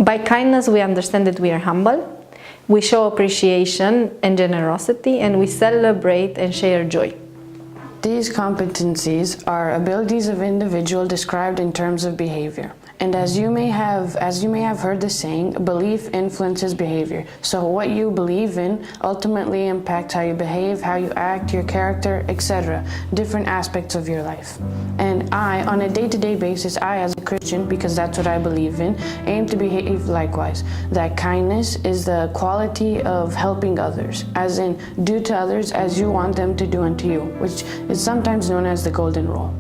By kindness, we understand that we are humble, we show appreciation and generosity, and we celebrate and share joy. These competencies are abilities of individual described in terms of behavior. And as you may have heard the saying, belief influences behavior. So what you believe in ultimately impacts how you behave, how you act, your character, etc. Different aspects of your life. And I, on a day-to-day basis, I as a Christian, because that's what I believe in, aim to behave likewise. That kindness is the quality of helping others, as in do to others as you want them to do unto you, which is sometimes known as the golden rule.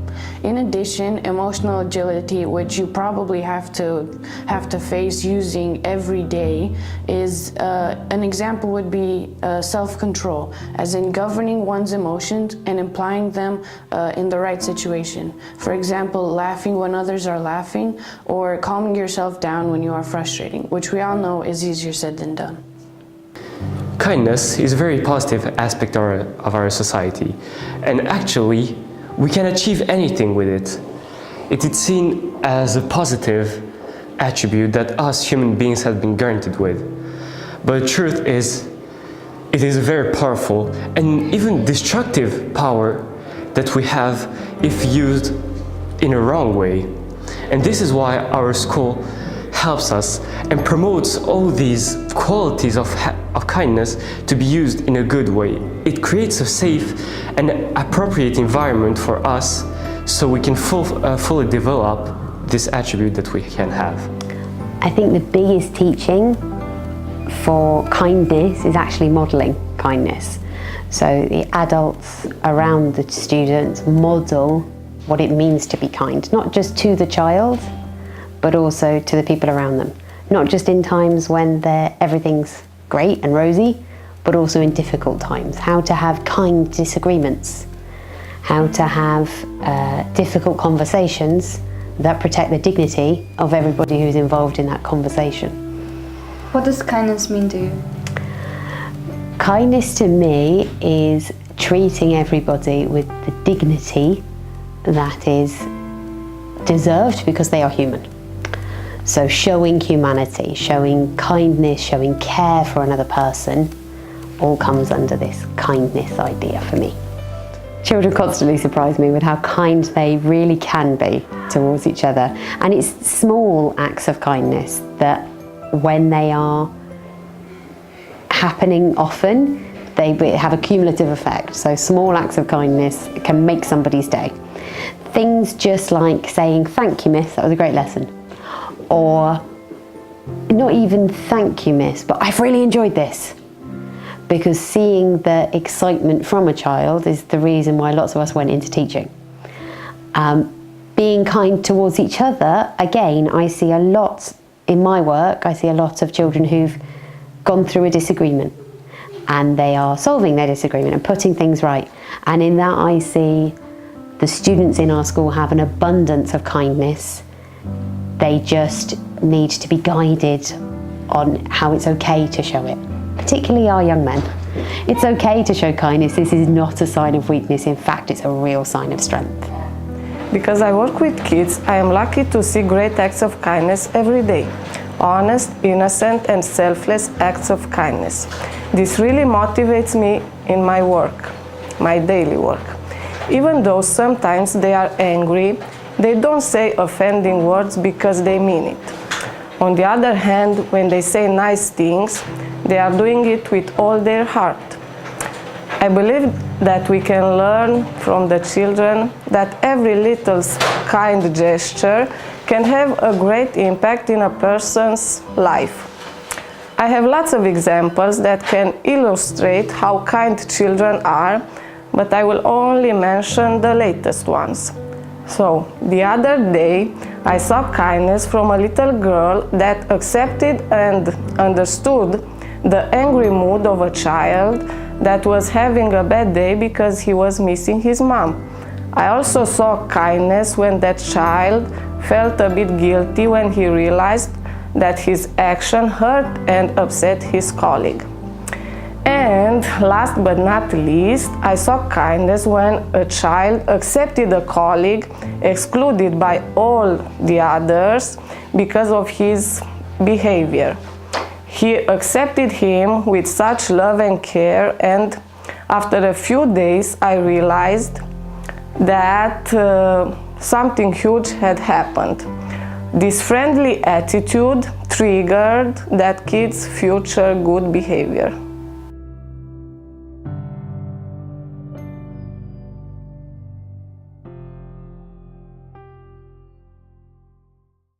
In addition, emotional agility, which you probably have to face using every day, is an example would be self-control, as in governing one's emotions and applying them in the right situation. For example, laughing when others are laughing, or calming yourself down when you are frustrating, which we all know is easier said than done. Kindness is a very positive aspect of our society, and actually we can achieve anything with it. It is seen as a positive attribute that us human beings have been granted with. But the truth is, it is a very powerful and even destructive power that we have if used in a wrong way. And this is why our school helps us and promotes all these qualities of kindness to be used in a good way. It creates a safe and appropriate environment for us so we can fully develop this attribute that we can have. I think the biggest teaching for kindness is actually modelling kindness. So the adults around the students model what it means to be kind, not just to the child, but also to the people around them. Not just in times when everything's great and rosy, but also in difficult times. How to have kind disagreements, how to have difficult conversations that protect the dignity of everybody who's involved in that conversation. What does kindness mean to you? Kindness to me is treating everybody with the dignity that is deserved because they are human. So showing humanity, showing kindness, showing care for another person, all comes under this kindness idea for me. Children constantly surprise me with how kind they really can be towards each other. And it's small acts of kindness that, when they are happening often, they have a cumulative effect. So small acts of kindness can make somebody's day. Things just like saying, "Thank you, miss, that was a great lesson." Or not even "Thank you, miss," but "I've really enjoyed this." Because seeing the excitement from a child is the reason why lots of us went into teaching. Being kind towards each other, again, I see a lot in my work, I see a lot of children who've gone through a disagreement and they are solving their disagreement and putting things right. And in that I see the students in our school have an abundance of kindness. They just need to be guided on how it's okay to show it, particularly our young men. It's okay to show kindness. This is not a sign of weakness. In fact, it's a real sign of strength. Because I work with kids, I am lucky to see great acts of kindness every day. Honest, innocent, and selfless acts of kindness. This really motivates me in my work, my daily work. Even though sometimes they are angry, they don't say offending words because they mean it. On the other hand, when they say nice things, they are doing it with all their heart. I believe that we can learn from the children that every little kind gesture can have a great impact in a person's life. I have lots of examples that can illustrate how kind children are, but I will only mention the latest ones. So, the other day, I saw kindness from a little girl that accepted and understood the angry mood of a child that was having a bad day because he was missing his mom. I also saw kindness when that child felt a bit guilty when he realized that his action hurt and upset his colleague. And last but not least, I saw kindness when a child accepted a colleague excluded by all the others because of his behavior. He accepted him with such love and care, and after a few days I realized that something huge had happened. This friendly attitude triggered that kid's future good behavior.